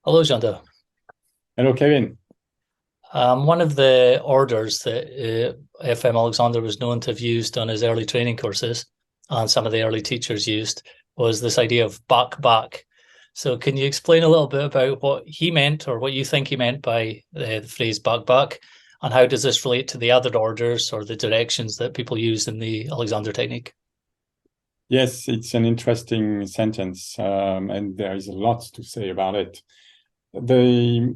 Hello, Jeando. Hello, Kevin. One of the orders that FM Alexander was known to have used on his early training courses, and some of the early teachers used, was this idea of back back. So, can you explain a little bit about what he meant, or what you think he meant by the phrase back back, and how does this relate to the other orders or the directions that people use in the Alexander technique? Yes, it's an interesting sentence, and there is a lot to say about it. The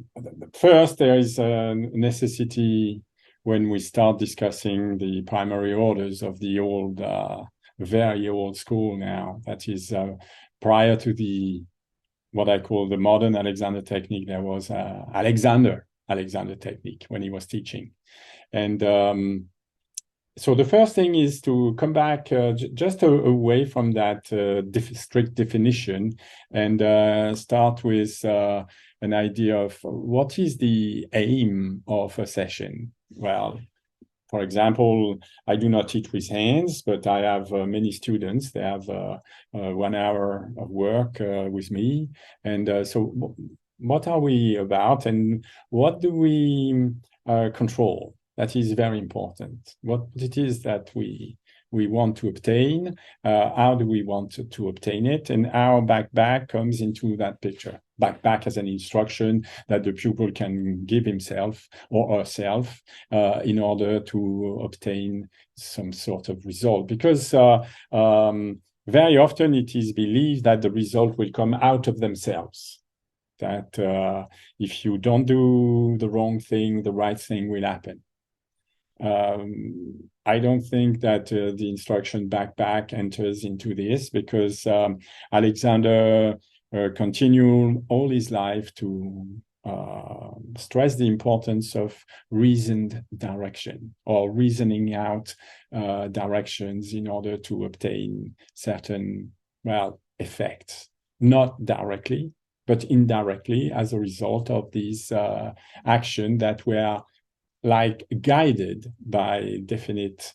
First, there is a necessity when we start discussing the primary orders of the old, very old school now. That is, prior to the what I call the modern Alexander technique. There was Alexander technique when he was teaching, and so the first thing is to come back just away from that strict definition and start with an idea of what is the aim of a session. Well, for example, I do not teach with hands, but I have many students. They have 1 hour of work with me. And so what are we about and what do we control? That is very important. What it is that we want to obtain, how do we want to obtain it, and how back comes into that picture. Back as an instruction that the pupil can give himself or herself in order to obtain some sort of result. Because very often it is believed that the result will come out of themselves. That if you don't do the wrong thing, the right thing will happen. I don't think that the instruction back enters into this because Alexander continued all his life to stress the importance of reasoned direction or reasoning out directions in order to obtain certain, well, effects, not directly, but indirectly as a result of these action that were like guided by definite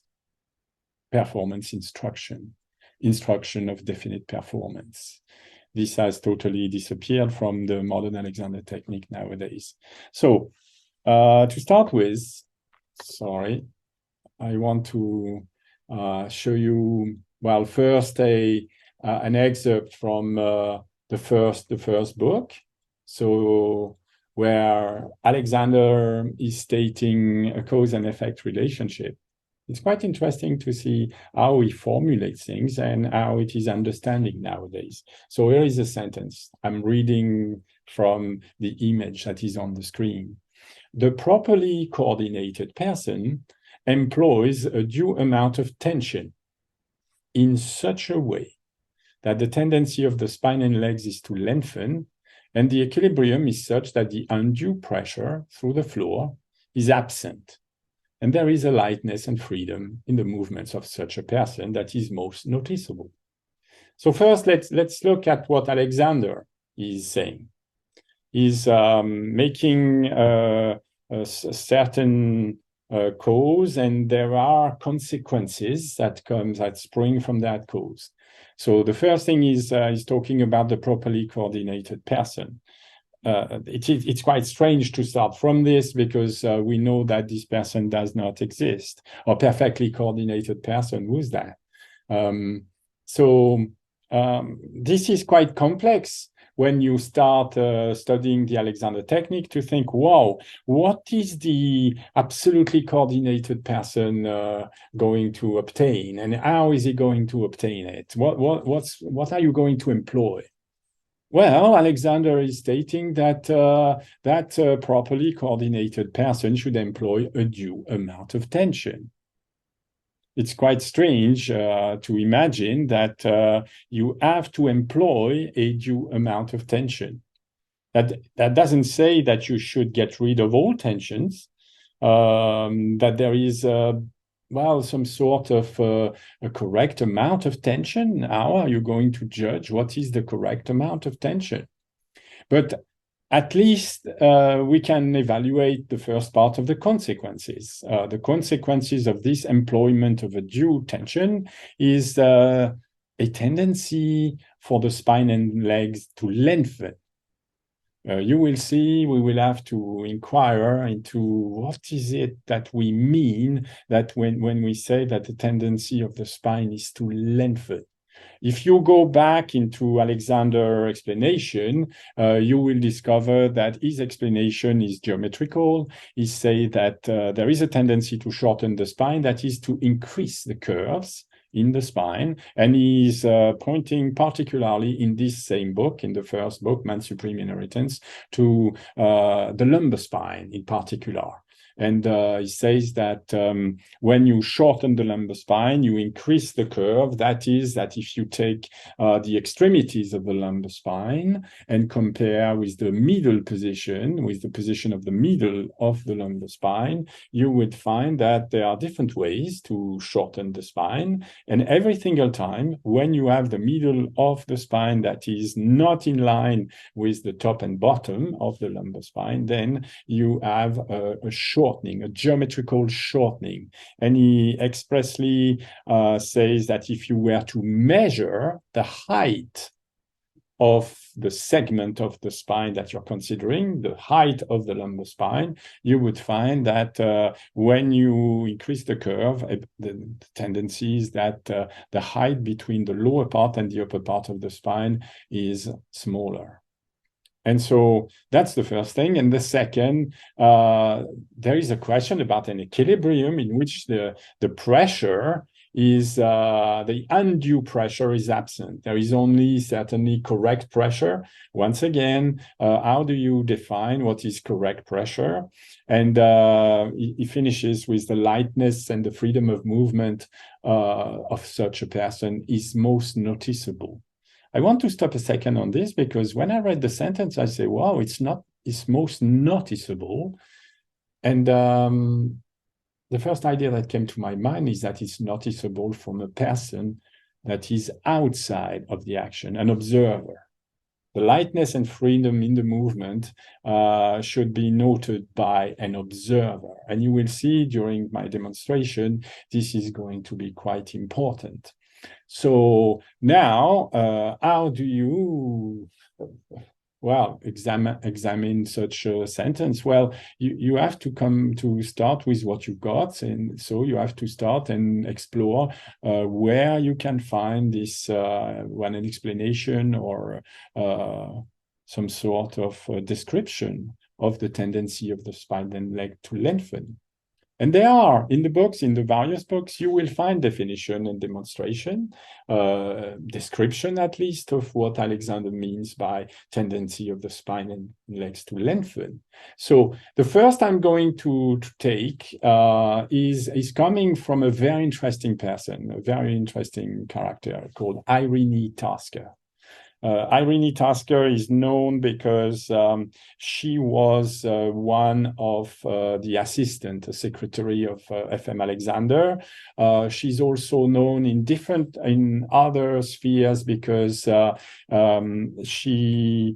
performance instruction of definite performance. This has totally disappeared from the modern Alexander technique nowadays. So to start with, sorry, I want to show you, well, first an excerpt from the first book. So where Alexander is stating a cause and effect relationship. It's quite interesting to see how he formulates things and how it is understanding nowadays. So here is a sentence. I'm reading from the image that is on the screen. The properly coordinated person employs a due amount of tension in such a way that the tendency of the spine and legs is to lengthen, and the equilibrium is such that the undue pressure through the floor is absent. And there is a lightness and freedom in the movements of such a person that is most noticeable. So first, let's look at what Alexander is saying. He's making a certain cause, and there are consequences that spring from that cause. So the first thing is he's talking about the properly coordinated person. It's quite strange to start from this because we know that this person does not exist. A perfectly coordinated person, who's that? So this is quite complex when you start studying the Alexander technique to think, wow, what is the absolutely coordinated person going to obtain, and how is he going to obtain it? What are you going to employ? Well, Alexander is stating that that properly coordinated person should employ a due amount of tension. It's quite strange to imagine that you have to employ a due amount of tension. That doesn't say that you should get rid of all tensions, that there is, well, some sort of a correct amount of tension. How are you going to judge what is the correct amount of tension? But at least we can evaluate the first part of the consequences. The consequences of this employment of a due tension is a tendency for the spine and legs to lengthen. you will see we will have to inquire into what is it that we mean that when we say that the tendency of the spine is to lengthen. If you go back into Alexander's explanation, you will discover that his explanation is geometrical. He says that there is a tendency to shorten the spine, that is to increase the curves in the spine. And he's pointing particularly in this same book, in the first book, Man's Supreme Inheritance, to the lumbar spine in particular. And he says that when you shorten the lumbar spine, you increase the curve. That is, that if you take the extremities of the lumbar spine and compare with the middle position, with the position of the middle of the lumbar spine, you would find that there are different ways to shorten the spine. And every single time, when you have the middle of the spine that is not in line with the top and bottom of the lumbar spine, then you have a shortening, a geometrical shortening. And he expressly says that if you were to measure the height of the segment of the spine that you're considering, the height of the lumbar spine, you would find that when you increase the curve, the tendency is that the height between the lower part and the upper part of the spine is smaller. And so that's the first thing. And the second, there is a question about an equilibrium in which the pressure is, the undue pressure is absent. There is only certainly correct pressure. Once again, how do you define what is correct pressure? And he finishes with the lightness and the freedom of movement of such a person is most noticeable. I want to stop a second on this because when I read the sentence, I say, wow, it's most noticeable. And the first idea that came to my mind is that it's noticeable from a person that is outside of the action, an observer. The lightness and freedom in the movement should be noted by an observer. And you will see during my demonstration, this is going to be quite important. So now, how do you, examine such a sentence? Well, you have to start with what you've got. And so you have to start and explore where you can find this, an explanation or some sort of description of the tendency of the spine and leg to lengthen. And there are, in the books, in the various books, you will find definition and demonstration, description at least of what Alexander means by tendency of the spine and legs to lengthen. So the first I'm going to take is coming from a very interesting person, a very interesting character called Irene Tasker. Irene Tasker is known because she was one of the assistant secretary of FM Alexander. She's also known in other spheres because she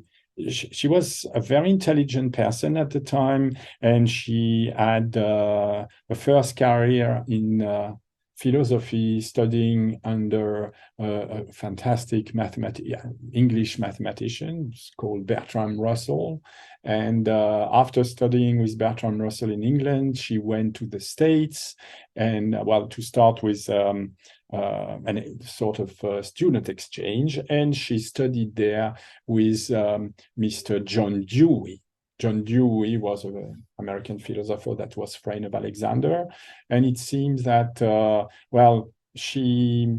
was a very intelligent person at the time, and she had a first career in philosophy, studying under a fantastic English mathematician called Bertrand Russell. And after studying with Bertrand Russell in England, she went to the States and, to start with a sort of student exchange. And she studied there with Mr. John Dewey. John Dewey was an American philosopher that was friend of Alexander, and it seems that she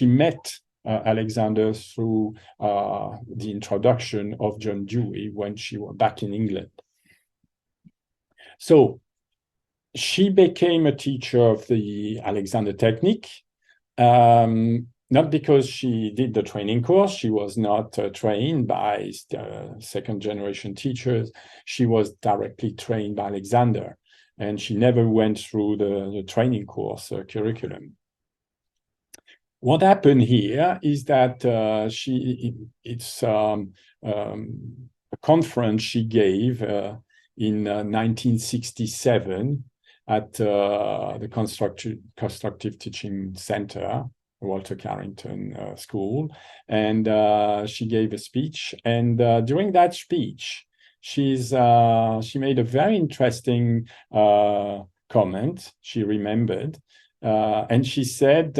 met Alexander through the introduction of John Dewey when she was back in England. So she became a teacher of the Alexander technique. Not because she did the training course. She was not trained by second-generation teachers. She was directly trained by Alexander, and she never went through the training course curriculum. What happened here is that it's a conference she gave in 1967 at the Constructive Teaching Center, Walter Carrington School, and she gave a speech. And during that speech, she made a very interesting comment. She remembered, and she said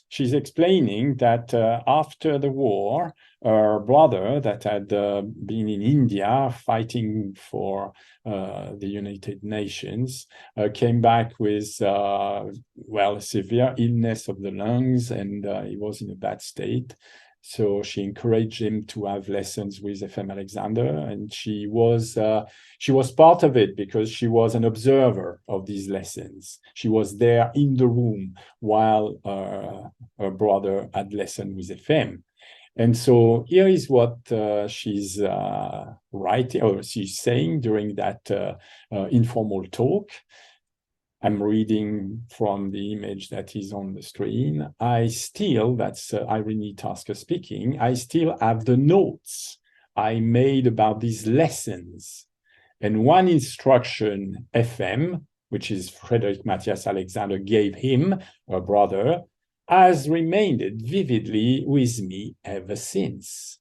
she's explaining that after the war, her brother that had been in India fighting for the United Nations came back with a severe illness of the lungs, and he was in a bad state. So she encouraged him to have lessons with FM Alexander, and she was part of it because she was an observer of these lessons. She was there in the room while her brother had lesson with FM. And so here is what she's writing, or she's saying during that informal talk. I'm reading from the image that is on the screen. That's Irene Tasker speaking, I still have the notes I made about these lessons. And one instruction FM, which is Frederick Matthias Alexander gave him, her brother, has remained vividly with me ever since.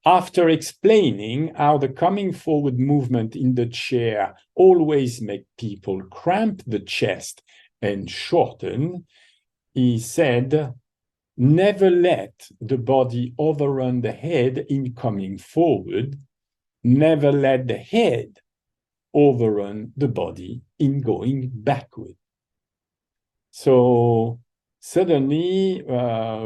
After explaining how the coming forward movement in the chair always make people cramp the chest and shorten, he said, never let the body overrun the head in coming forward. Never let the head overrun the body in going backward. So suddenly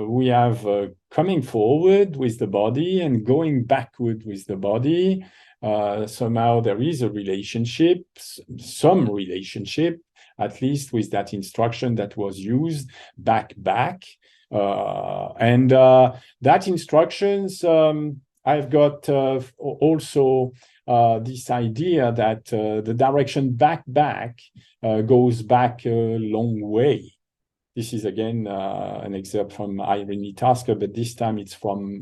we have coming forward with the body and going backward with the body. Somehow there is a relationship, some relationship, at least with that instruction that was used, back. And that instructions, I've got also this idea that the direction back goes back a long way. This is again an excerpt from Irene Tasker, but this time it's from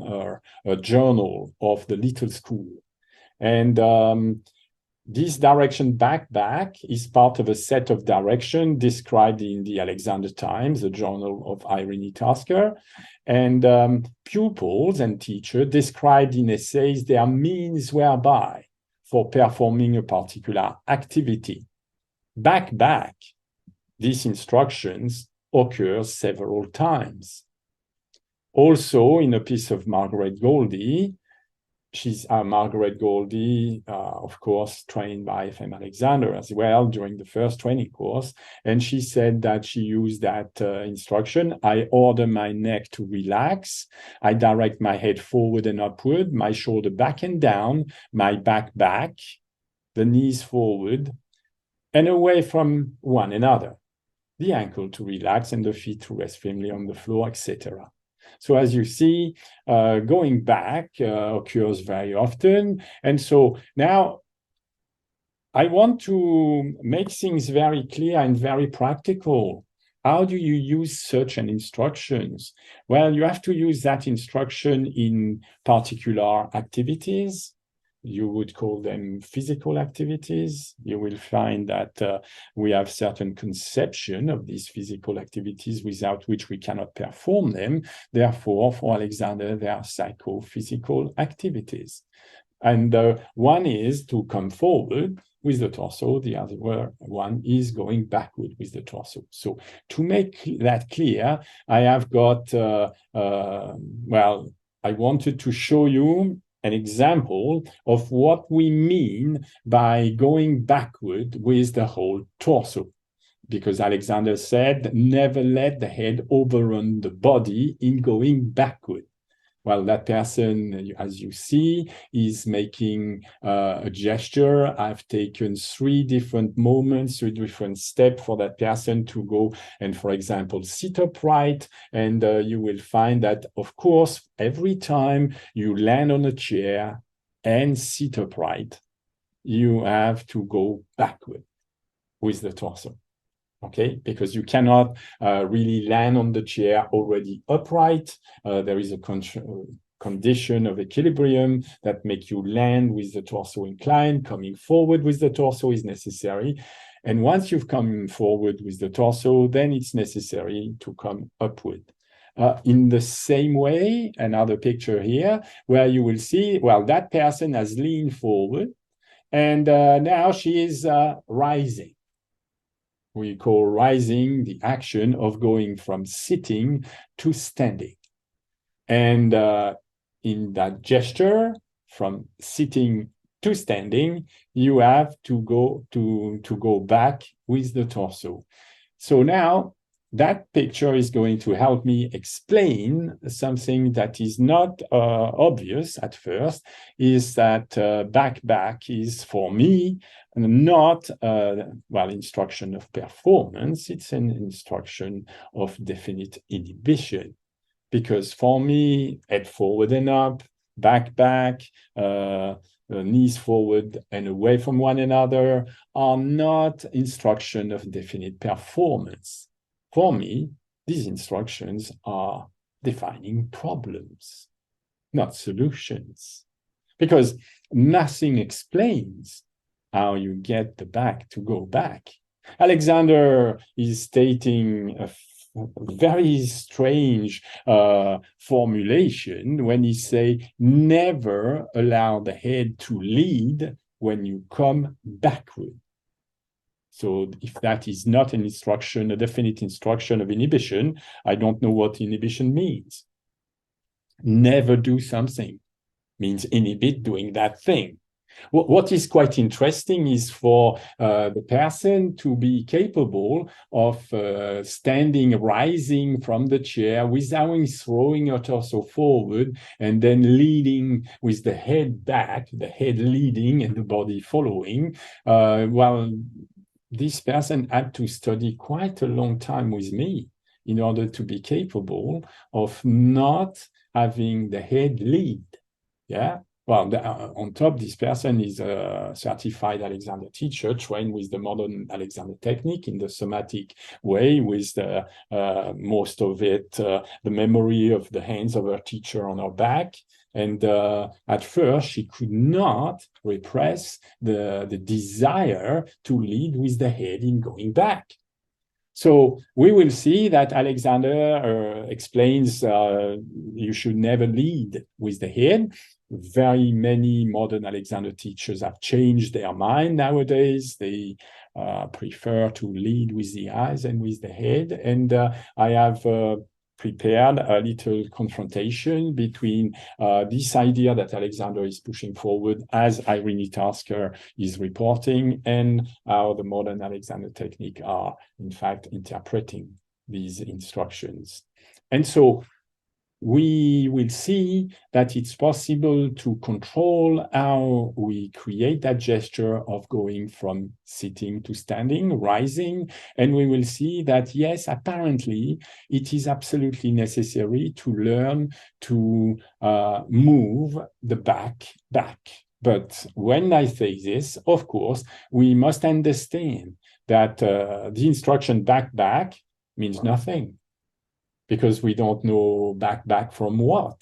a journal of the little school. And this direction back is part of a set of direction described in the Alexander Times, the journal of Irene Tasker. And pupils and teachers described in essays their means whereby for performing a particular activity. Back, these instructions occurs several times. Also, in a piece of Margaret Goldie, she's Margaret Goldie, of course, trained by FM Alexander as well during the first training course. And she said that she used that instruction. I order my neck to relax. I direct my head forward and upward, my shoulder back and down, my back, the knees forward and away from one another. The ankle to relax and the feet to rest firmly on the floor, etc. So as you see, going back occurs very often. And so now I want to make things very clear and very practical. How do you use such an instructions? Well, you have to use that instruction in particular activities. You would call them physical activities. You will find that we have certain conception of these physical activities without which we cannot perform them. Therefore, for Alexander, they are psychophysical activities. And one is to come forward with the torso. The other one is going backward with the torso. So to make that clear, I have got, I wanted to show you an example of what we mean by going backward with the whole torso. Because Alexander said, never let the head overrun the body in going backward. Well, that person, as you see, is making a gesture. I've taken 3 different moments, 3 different steps for that person to go and, for example, sit upright. And you will find that, of course, every time you land on a chair and sit upright, you have to go backward with the torso. Okay, because you cannot really land on the chair already upright. There is a condition of equilibrium that make you land with the torso inclined. Coming forward with the torso is necessary. And once you've come forward with the torso, then it's necessary to come upward. in the same way, another picture here, where you will see, well, that person has leaned forward, and now she is rising. We call rising the action of going from sitting to standing. And in that gesture, from sitting to standing, you have to go back with the torso. So now that picture is going to help me explain something that is not obvious at first, is that back is for me not instruction of performance, it's an instruction of definite inhibition. Because for me, head forward and up, back, knees forward and away from one another are not instruction of definite performance. For me, these instructions are defining problems, not solutions. Because nothing explains how you get the back to go back. Alexander is stating a very strange formulation when he say, never allow the head to lead when you come backward. So if that is not an instruction, a definite instruction of inhibition, I don't know what inhibition means. Never do something means inhibit doing that thing. What is quite interesting is for the person to be capable of standing, rising from the chair without throwing your torso forward and then leading with the head back, the head leading and the body following. This person had to study quite a long time with me in order to be capable of not having the head lead. Yeah. Well, on top, this person is a certified Alexander teacher, trained with the modern Alexander technique in the somatic way, with most of it, the memory of the hands of her teacher on her back. And at first, she could not repress the desire to lead with the head in going back. So we will see that Alexander explains you should never lead with the head. Very many modern Alexander teachers have changed their mind nowadays. They prefer to lead with the eyes and with the head. And I have prepared a little confrontation between this idea that Alexander is pushing forward, as Irene Tasker is reporting, and how the modern Alexander technique are, in fact, interpreting these instructions. And so we will see that it's possible to control how we create that gesture of going from sitting to standing, rising, and we will see that, yes, apparently, it is absolutely necessary to learn to move the back. But when I say this, of course, we must understand that the instruction back means nothing, because we don't know back from what.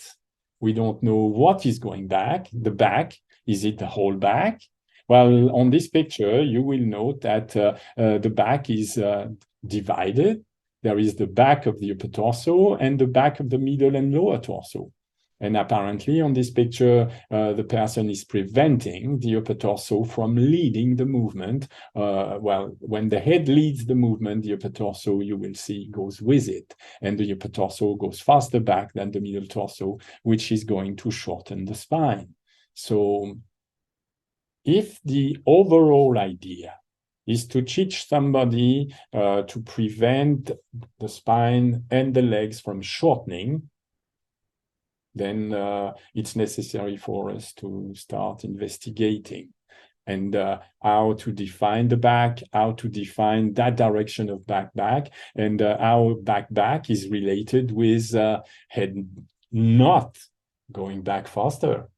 We don't know what is going back. The back, is it the whole back? Well, on this picture, you will note that the back is divided. There is the back of the upper torso and the back of the middle and lower torso. And apparently on this picture, the person is preventing the upper torso from leading the movement. When the head leads the movement, the upper torso, you will see, goes with it. And the upper torso goes faster back than the middle torso, which is going to shorten the spine. So if the overall idea is to teach somebody to prevent the spine and the legs from shortening, then it's necessary for us to start investigating and how to define the back, how to define that direction of back, and how back is related with head not going back faster.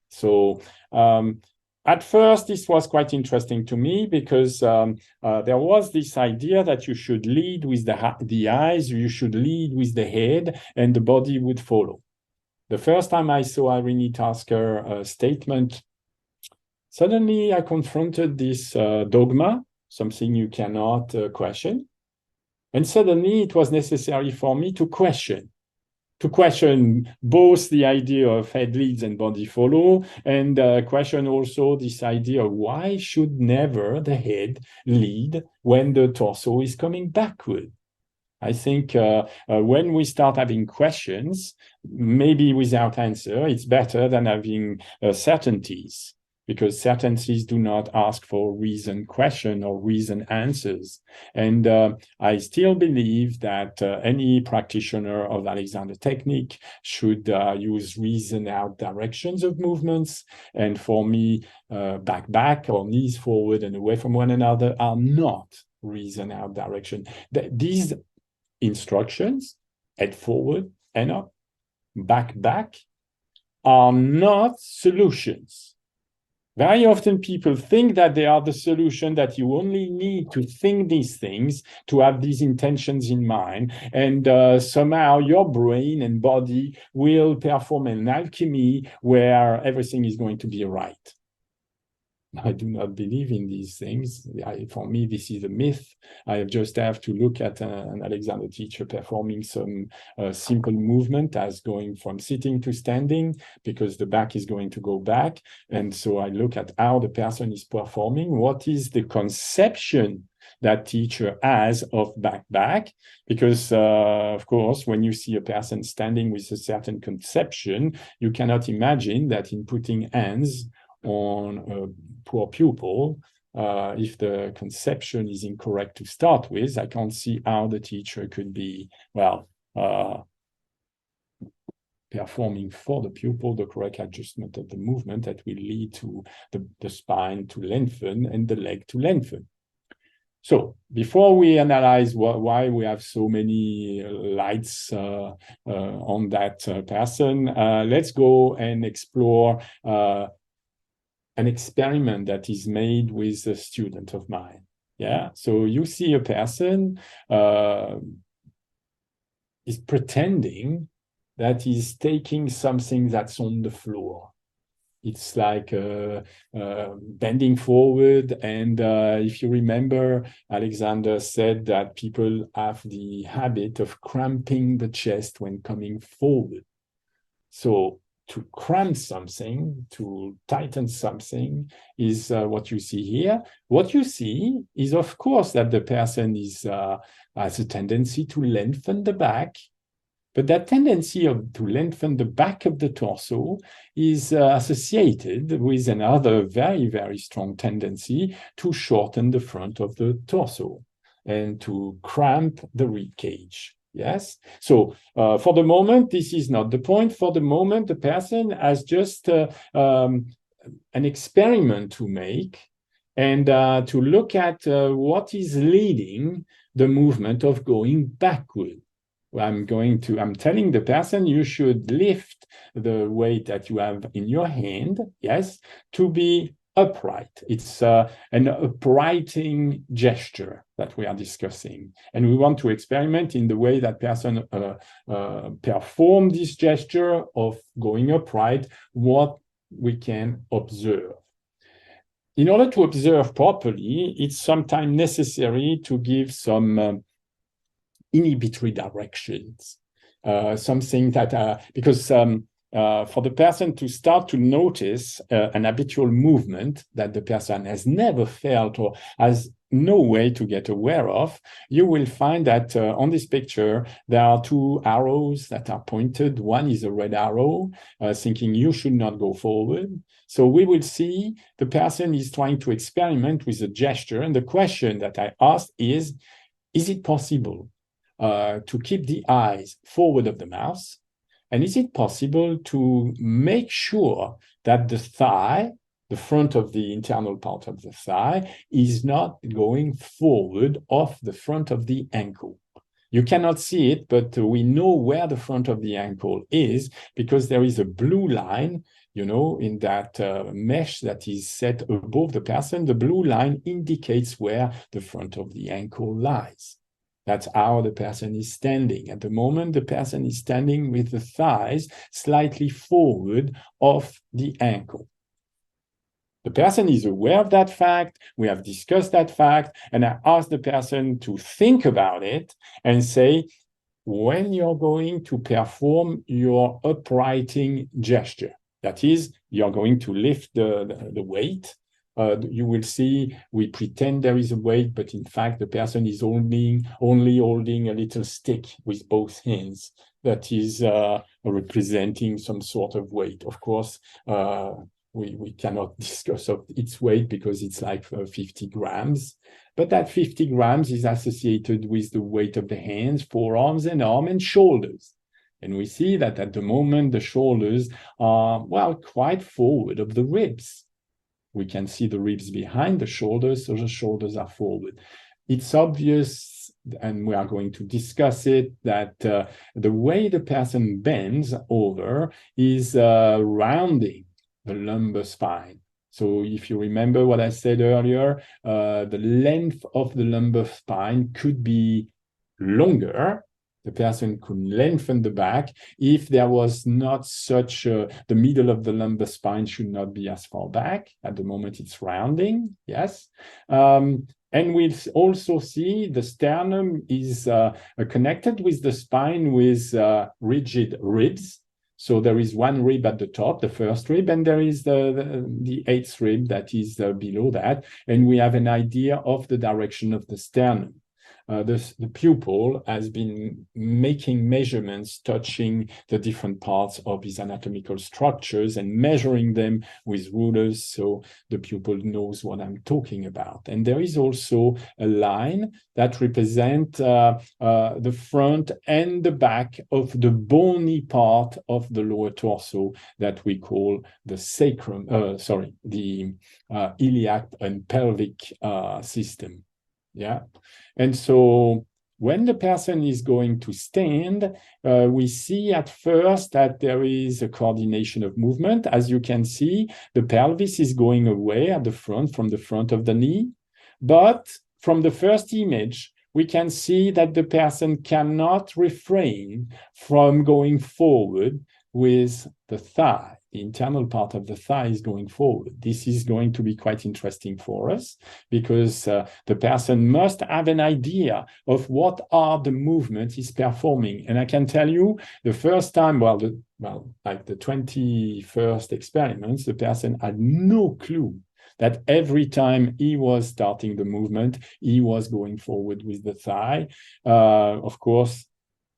So at first, this was quite interesting to me because there was this idea that you should lead with the eyes, you should lead with the head, and the body would follow. The first time I saw Irene Tasker statement, suddenly I confronted this dogma, something you cannot question. And suddenly it was necessary for me to question to question both the idea of head leads and body follow, and question also this idea of why should never the head lead when the torso is coming backward. I think when we start having questions, maybe without answer, it's better than having certainties, because certainties do not ask for reason question or reason answers. And I still believe that any practitioner of Alexander technique should use reason out directions of movements. And for me, back or knees forward and away from one another are not reason out direction. These instructions, head forward and up, back, are not solutions. Very often people think that they are the solution, that you only need to think these things, to have these intentions in mind, and somehow your brain and body will perform an alchemy where everything is going to be right. I do not believe in these things. For me, this is a myth. I just have to look at an Alexander teacher performing some simple movement as going from sitting to standing, because the back is going to go back. And so I look at how the person is performing. What is the conception that teacher has of back? Because, of course, when you see a person standing with a certain conception, you cannot imagine that in putting hands on a poor pupil, if the conception is incorrect to start with, I can't see how the teacher could be, well, performing for the pupil the correct adjustment of the movement that will lead to the spine to lengthen and the leg to lengthen. So before we analyze why we have so many lights on that person, let's go and explore an experiment that is made with a student of mine. Yeah, so you see a person is pretending that he's taking something that's on the floor. It's like bending forward. And if you remember, Alexander said that people have the habit of cramping the chest when coming forward. So to cramp something, to tighten something, is what you see here. What you see is, of course, that the person has a tendency to lengthen the back, but that tendency to lengthen the back of the torso is associated with another very, very strong tendency to shorten the front of the torso and to cramp the rib cage. Yes. So for the moment, this is not the point. For the moment, the person has just an experiment to make and to look at what is leading the movement of going backward. I'm telling the person you should lift the weight that you have in your hand, yes, to be upright. It's an uprighting gesture that we are discussing. And we want to experiment in the way that person perform this gesture of going upright, what we can observe. In order to observe properly, it's sometimes necessary to give some inhibitory directions, something that, because for the person to start to notice an habitual movement that the person has never felt or has no way to get aware of, you will find that on this picture, there are two arrows that are pointed. One is a red arrow, thinking you should not go forward. So we will see the person is trying to experiment with a gesture. And the question that I asked is it possible to keep the eyes forward of the mouth? And is it possible to make sure that the thigh, the front of the internal part of the thigh, is not going forward off the front of the ankle? You cannot see it, but we know where the front of the ankle is because there is a blue line, you know, in that mesh that is set above the person. The blue line indicates where the front of the ankle lies. That's how the person is standing. At the moment, the person is standing with the thighs slightly forward of the ankle. The person is aware of that fact. We have discussed that fact. And I asked the person to think about it and say, when you're going to perform your uprighting gesture. That is, you're going to lift the weight. You will see we pretend there is a weight, but in fact, the person is only holding a little stick with both hands that is representing some sort of weight. Of course, we cannot discuss of its weight because it's like 50 grams. But that 50 grams is associated with the weight of the hands, forearms, and arm and shoulders. And we see that at the moment, the shoulders are, well, quite forward of the ribs. We can see the ribs behind the shoulders, so the shoulders are forward. It's obvious, and we are going to discuss it, that the way the person bends over is rounding the lumbar spine. So if you remember what I said earlier, the length of the lumbar spine could be longer. The person could lengthen the back if there was not such the middle of the lumbar spine should not be as far back. At the moment, it's rounding, yes. And we'll also see the sternum is connected with the spine with rigid ribs. So there is one rib at the top, the first rib, and there is the eighth rib that is below that. And we have an idea of the direction of the sternum. The pupil has been making measurements touching the different parts of his anatomical structures and measuring them with rulers so the pupil knows what I'm talking about. And there is also a line that represents the front and the back of the bony part of the lower torso that we call the sacrum, the iliac and pelvic system. Yeah. And so when the person is going to stand, we see at first that there is a coordination of movement. As you can see, the pelvis is going away at the front, from the front of the knee. But from the first image, we can see that the person cannot refrain from going forward with the thigh. The internal part of the thigh is going forward. This is going to be quite interesting for us because the person must have an idea of what are the movements he's performing. And I can tell you the first time, like the 21st experiments, the person had no clue that every time he was starting the movement, he was going forward with the thigh. Of course,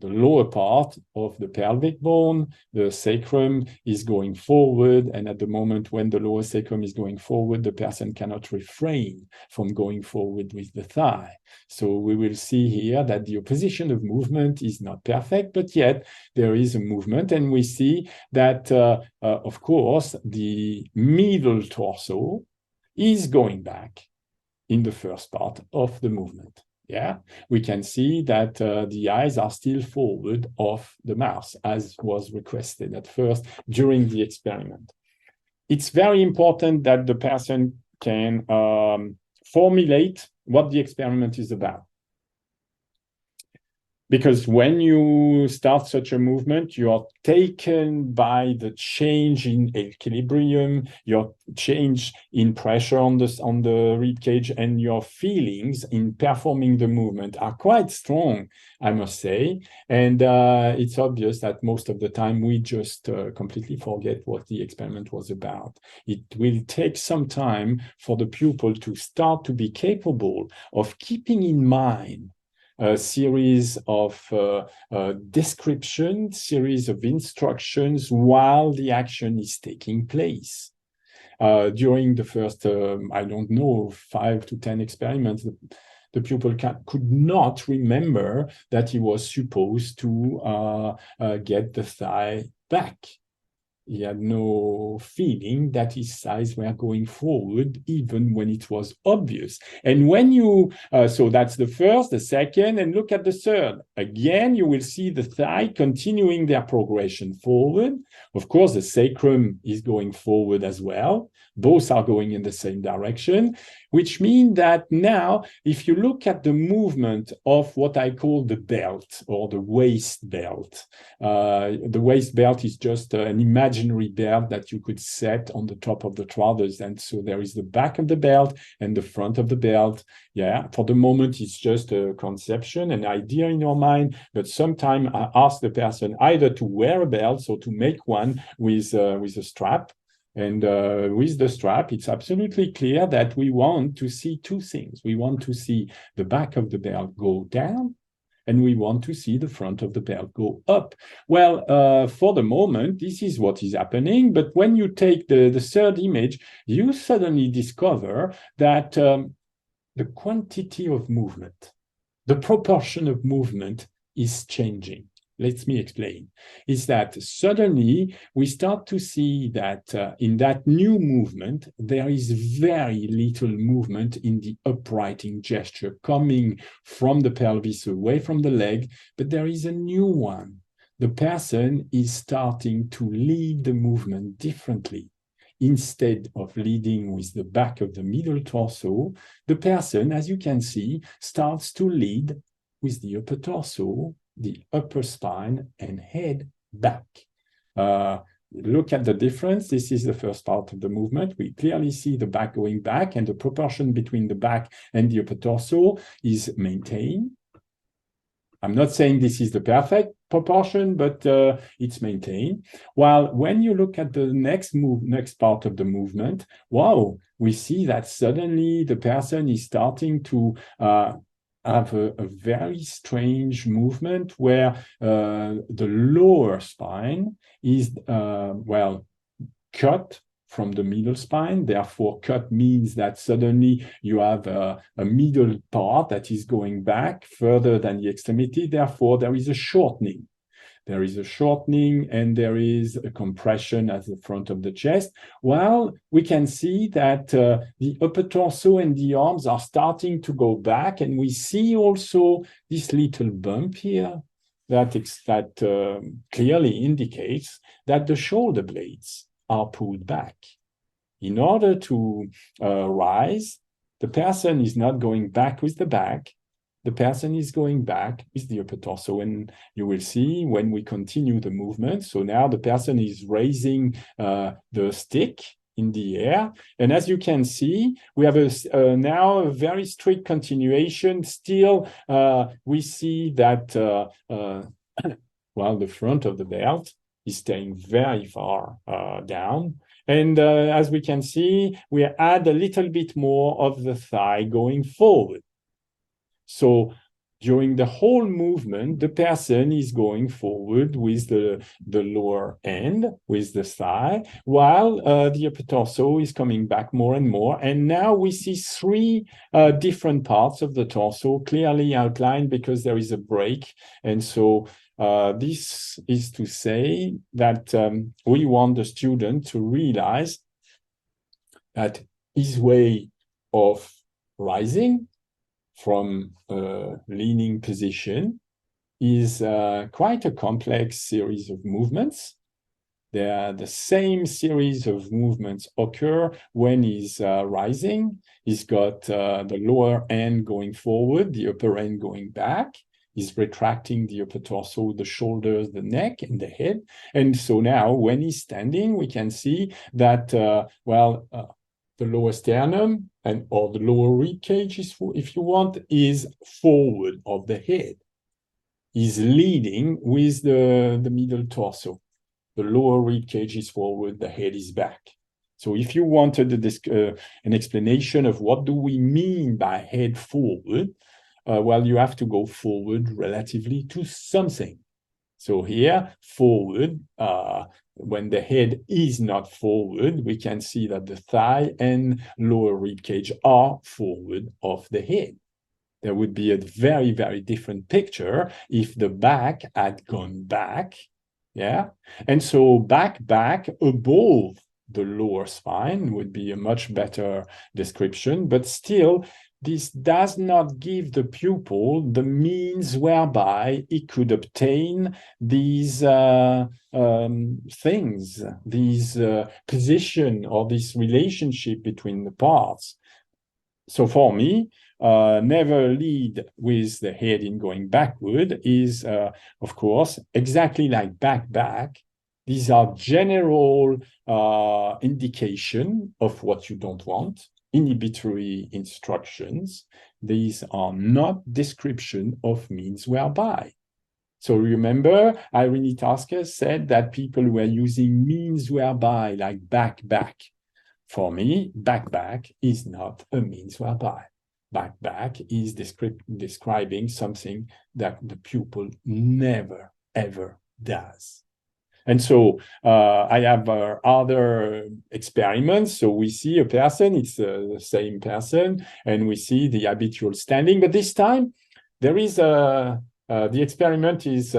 the lower part of the pelvic bone, the sacrum, is going forward. And at the moment when the lower sacrum is going forward, the person cannot refrain from going forward with the thigh. So we will see here that the opposition of movement is not perfect, but yet there is a movement. And we see that, of course, the middle torso is going back in the first part of the movement. Yeah, we can see that the eyes are still forward of the mouth, as was requested at first during the experiment. It's very important that the person can formulate what the experiment is about. Because when you start such a movement, you are taken by the change in equilibrium, your change in pressure on the rib cage, and your feelings in performing the movement are quite strong, I must say. And it's obvious that most of the time we just completely forget what the experiment was about. It will take some time for the pupil to start to be capable of keeping in mind a series of descriptions, series of instructions while the action is taking place. During the first, 5 to 10 experiments, the pupil could not remember that he was supposed to get the thigh back. He had no feeling that his thighs were going forward, even when it was obvious. And when you, so that's the first, the second, and look at the third. Again, you will see the thigh continuing their progression forward. Of course, the sacrum is going forward as well. Both are going in the same direction, which means that now, if you look at the movement of what I call the belt or the waist belt, the waist belt is just an imaginary imaginary belt that you could set on the top of the trousers. And so there is the back of the belt and the front of the belt. Yeah, for the moment, it's just a conception, an idea in your mind. But sometimes I ask the person either to wear a belt, so to make one with a strap. And with the strap, it's absolutely clear that we want to see two things. We want to see the back of the belt go down, and we want to see the front of the belt go up. Well, for the moment, this is what is happening. But when you take the third image, you suddenly discover that the quantity of movement, the proportion of movement is changing. Let me explain. Is that suddenly we start to see that in that new movement, there is very little movement in the uprighting gesture coming from the pelvis away from the leg, but there is a new one. The person is starting to lead the movement differently. Instead of leading with the back of the middle torso, the person, as you can see, starts to lead with the upper torso, the upper spine, and head back. Look at the difference. This is the first part of the movement. We clearly see the back going back, and the proportion between the back and the upper torso is maintained. I'm not saying this is the perfect proportion, but it's maintained. While when you look at the next part of the movement, wow, we see that suddenly the person is starting to have a very strange movement where the lower spine is, cut from the middle spine. Therefore, cut means that suddenly you have a middle part that is going back further than the extremity. Therefore, there is a shortening. There is a shortening and there is a compression at the front of the chest. Well, we can see that the upper torso and the arms are starting to go back. And we see also this little bump here that clearly indicates that the shoulder blades are pulled back. In order to rise, the person is not going back with the back. The person is going back with the upper torso, and you will see when we continue the movement. So now the person is raising the stick in the air. And as you can see, we have now a very strict continuation. Still, we see that, the front of the belt is staying very far down. And as we can see, we add a little bit more of the thigh going forward. So during the whole movement, the person is going forward with the lower end, with the thigh, while the upper torso is coming back more and more. And now we see three different parts of the torso clearly outlined because there is a break. And so this is to say that we want the student to realize that his way of rising from a leaning position is quite a complex series of movements. The same series of movements occur when he's rising. He's got the lower end going forward, the upper end going back. He's retracting the upper torso, the shoulders, the neck, and the head. And so now when he's standing, we can see that, the lower sternum or the lower rib cage, if you want, is forward of the head. Is leading with the middle torso. The lower rib cage is forward, the head is back. So if you wanted an explanation of what do we mean by head forward, you have to go forward relatively to something. So here, forward, when the head is not forward, we can see that the thigh and lower rib cage are forward of the head. There would be a very, very different picture if the back had gone back, yeah? And so back above the lower spine would be a much better description, but still, this does not give the pupil the means whereby he could obtain these things, these position or this relationship between the parts. So for me, never lead with the head in going backward is, of course, exactly like back, These are general indication of what you don't want, inhibitory instructions. These are not description of means whereby. So remember, Irene Tasker said that people were using means whereby, like back. For me, back is not a means whereby. Back is describing something that the pupil never, ever does. And so I have other experiments. So we see a person, it's the same person, and we see the habitual standing. But this time, there is the experiment is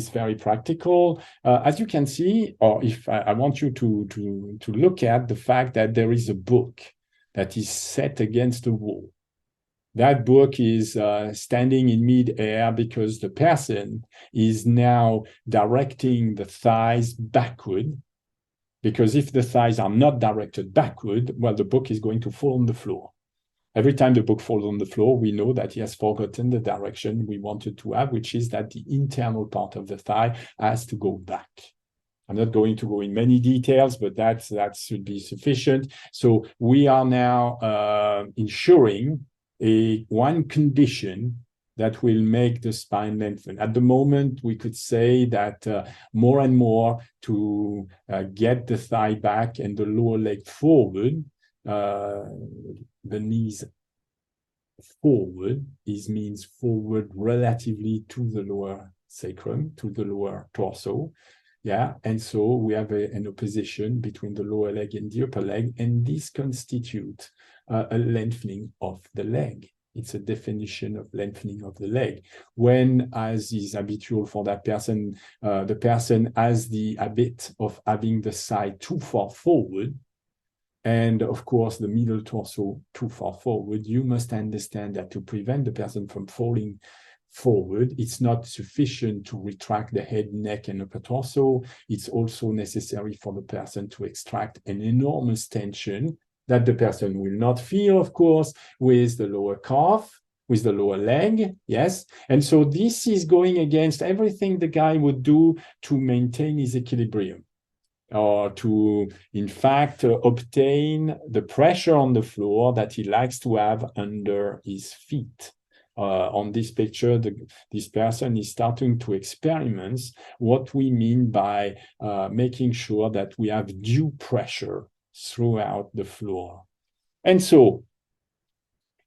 very practical. As you can see, or if I want you to look at the fact that there is a book that is set against the wall. That book is standing in mid-air because the person is now directing the thighs backward. Because if the thighs are not directed backward, well, the book is going to fall on the floor. Every time the book falls on the floor, we know that he has forgotten the direction we wanted to have, which is that the internal part of the thigh has to go back. I'm not going to go in many details, but that should be sufficient. So we are now ensuring one condition that will make the spine lengthen. At the moment, we could say that more and more to get the thigh back and the lower leg forward, the knees forward means forward relatively to the lower sacrum, to the lower torso. Yeah, and so we have an opposition between the lower leg and the upper leg, and this constitutes a lengthening of the leg. It's a definition of lengthening of the leg. When, as is habitual for that person, the person has the habit of having the side too far forward, and of course the middle torso too far forward, you must understand that to prevent the person from falling forward, it's not sufficient to retract the head, neck, and upper torso. It's also necessary for the person to extract an enormous tension that the person will not feel, of course, with the lower calf, with the lower leg, yes? And so this is going against everything the guy would do to maintain his equilibrium, or to, in fact, obtain the pressure on the floor that he likes to have under his feet. On this picture, this person is starting to experiment what we mean by making sure that we have due pressure throughout the floor. And so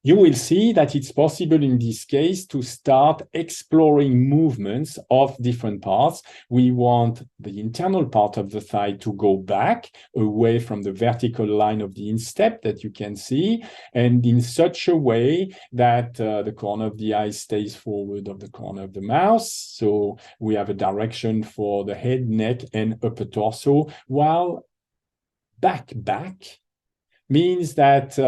you will see that it's possible in this case to start exploring movements of different parts. We want the internal part of the thigh to go back away from the vertical line of the instep that you can see, and in such a way that the corner of the eye stays forward of the corner of the mouth. So we have a direction for the head, neck, and upper torso, while back means that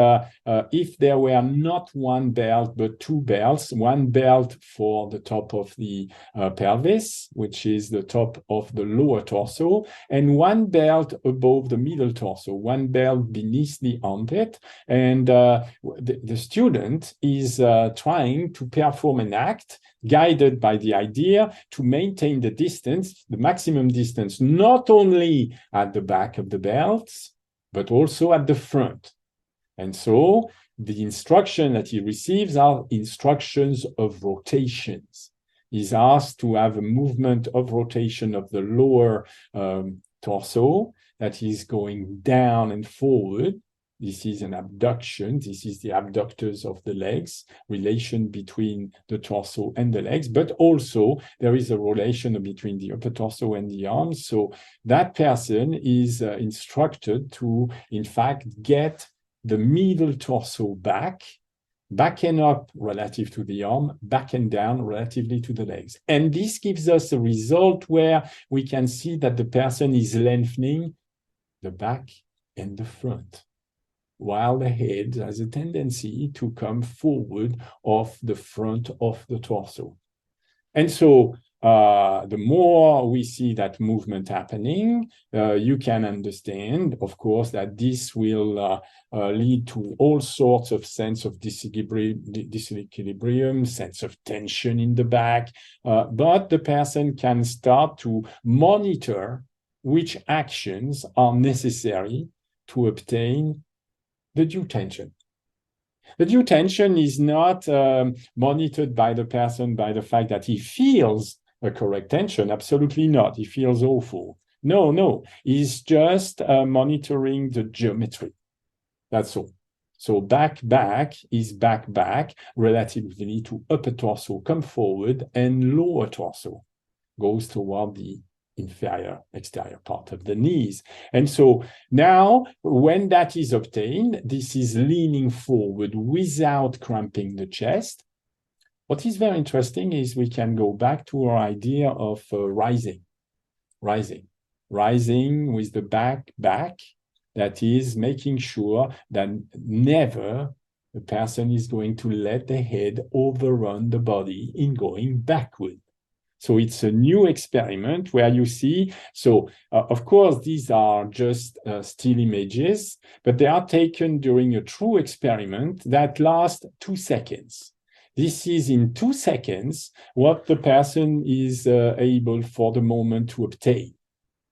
if there were not one belt, but two belts, one belt for the top of the pelvis, which is the top of the lower torso, and one belt above the middle torso, one belt beneath the armpit. And the student is trying to perform an act guided by the idea to maintain the distance, the maximum distance, not only at the back of the belts, but also at the front. And so the instruction that he receives are instructions of rotations. He's asked to have a movement of rotation of the lower torso that is going down and forward. This is an abduction. This is the abductors of the legs, relation between the torso and the legs, but also there is a relation between the upper torso and the arms. So that person is instructed to, in fact, get the middle torso back and up relative to the arm, back and down relatively to the legs. And this gives us a result where we can see that the person is lengthening the back and the front, while the head has a tendency to come forward of the front of the torso. And so the more we see that movement happening, you can understand, of course, that this will lead to all sorts of sense of disequilibrium, sense of tension in the back, but the person can start to monitor which actions are necessary to obtain the due tension. The due tension is not monitored by the person by the fact that he feels a correct tension. Absolutely not. He feels awful. No. He's just monitoring the geometry. That's all. So back is back relatively to upper torso come forward, and lower torso goes toward the inferior exterior part of the knees. And so now when that is obtained, this is leaning forward without cramping the chest. What is very interesting is we can go back to our idea of rising with the back, that is making sure that never the person is going to let the head overrun the body in going backward. So it's a new experiment where you see, of course, these are just still images, but they are taken during a true experiment that lasts 2 seconds. This is in 2 seconds what the person is able for the moment to obtain.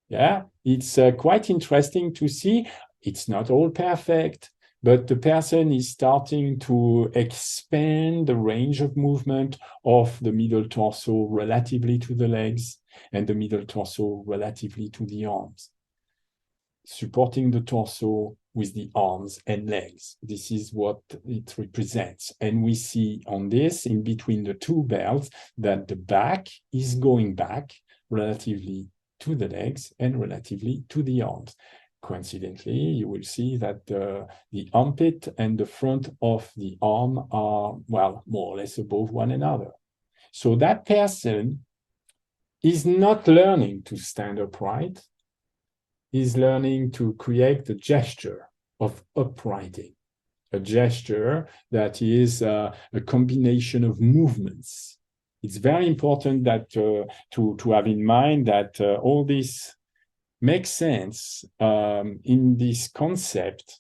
Yeah, it's quite interesting to see. It's not all perfect, but the person is starting to expand the range of movement of the middle torso relatively to the legs and the middle torso relatively to the arms, supporting the torso with the arms and legs. This is what it represents. And we see on this, in between the two belts, that the back is going back relatively to the legs and relatively to the arms. Coincidentally, you will see that the armpit and the front of the arm are, well, more or less above one another. So that person is not learning to stand upright, is learning to create the gesture of uprighting, a gesture that is a combination of movements. It's very important that to have in mind that all this makes sense in this concept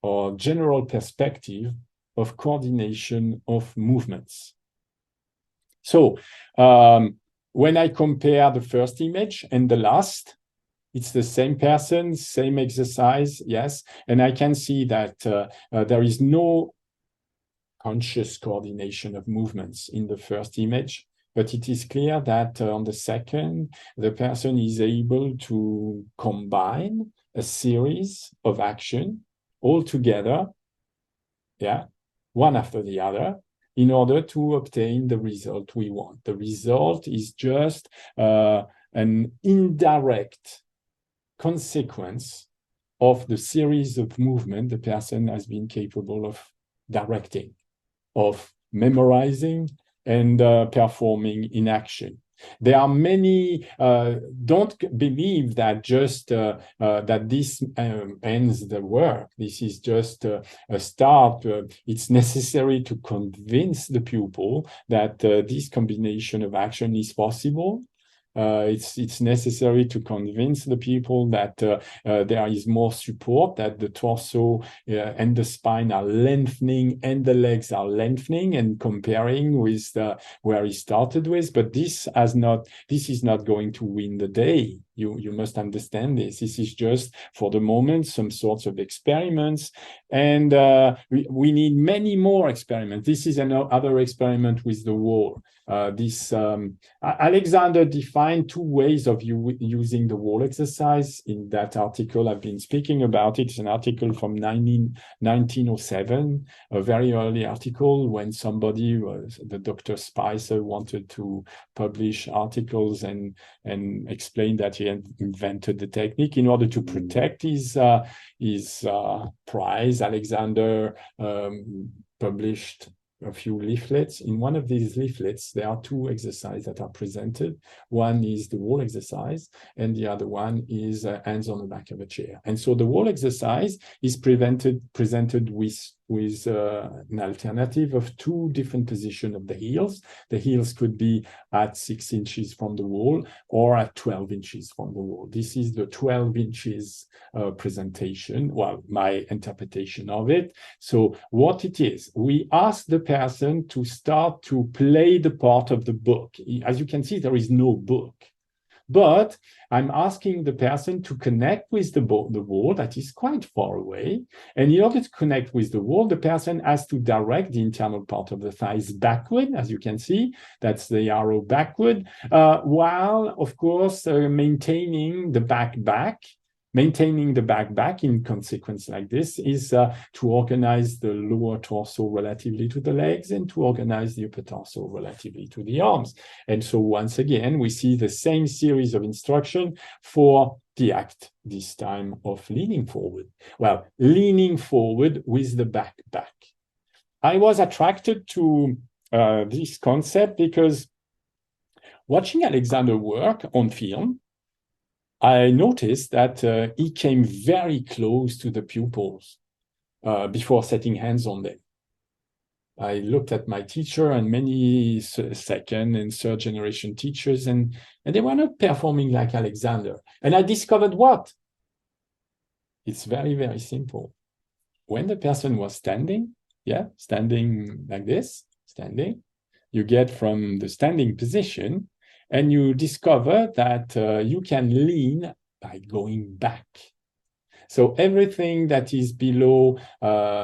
or general perspective of coordination of movements. So when I compare the first image and the last, it's the same person, same exercise, yes, and I can see that there is no conscious coordination of movements in the first image. But it is clear that on the second, the person is able to combine a series of action all together, yeah, one after the other, in order to obtain the result we want. The result is just an indirect consequence of the series of movement the person has been capable of directing, of memorizing, and performing in action. There are many, don't believe that just that this ends the work. This is just a start. It's necessary to convince the pupil that this combination of action is possible. It's necessary to convince the people that there is more support, that the torso and the spine are lengthening and the legs are lengthening, and comparing with where he started with. But this is not going to win the day. You must understand this. This is just, for the moment, some sorts of experiments, and we need many more experiments. This is another experiment with the wall. Alexander defined 2 ways of using the wall exercise in that article I've been speaking about. It's an article from 1907, a very early article when somebody, the Dr. Spicer, wanted to publish articles and explain that he had invented the technique in order to protect his prize. Alexander published a few leaflets. In one of these leaflets, there are 2 exercises that are presented. One is the wall exercise, and the other one is hands on the back of a chair. And so the wall exercise is presented with with an alternative of 2 different positions of the heels. The heels could be at 6 inches from the wall or at 12 inches from the wall. This is the 12 inches presentation, well, my interpretation of it. So what it is, we ask the person to start to play the part of the book. As you can see, there is no book. But I'm asking the person to connect with the wall that is quite far away. And in order to connect with the wall, the person has to direct the internal part of the thighs backward, as you can see. That's the arrow backward, while, of course, maintaining the back. Maintaining the back in consequence like this is to organize the lower torso relatively to the legs and to organize the upper torso relatively to the arms. And so once again, we see the same series of instruction for the act, this time of leaning forward. Well, leaning forward with the back. I was attracted to this concept because watching Alexander work on film, I noticed that he came very close to the pupils before setting hands on them. I looked at my teacher and many second and third generation teachers, and they were not performing like Alexander. And I discovered what? It's very, very simple. When the person was standing, standing like this, you get from the standing position, and you discover that you can lean by going back. So everything that is below,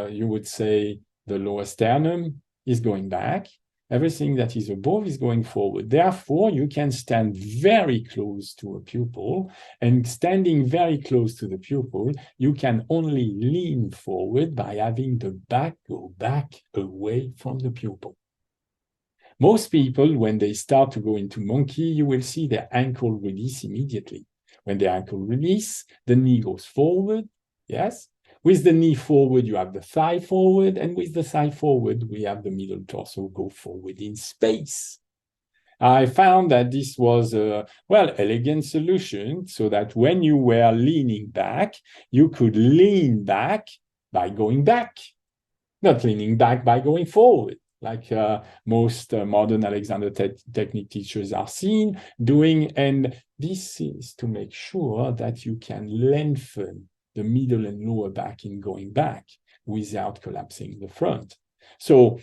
you would say, the lower sternum is going back. Everything that is above is going forward. Therefore, you can stand very close to a pupil, and standing very close to the pupil, you can only lean forward by having the back go back away from the pupil. Most people, when they start to go into monkey, you will see their ankle release immediately. When the ankle release, the knee goes forward, yes? With the knee forward, you have the thigh forward, and with the thigh forward, we have the middle torso go forward in space. I found that this was a, elegant solution so that when you were leaning back, you could lean back by going back, not leaning back by going forward, like most modern Alexander technique teachers are seen doing. And this is to make sure that you can lengthen the middle and lower back in going back without collapsing the front. So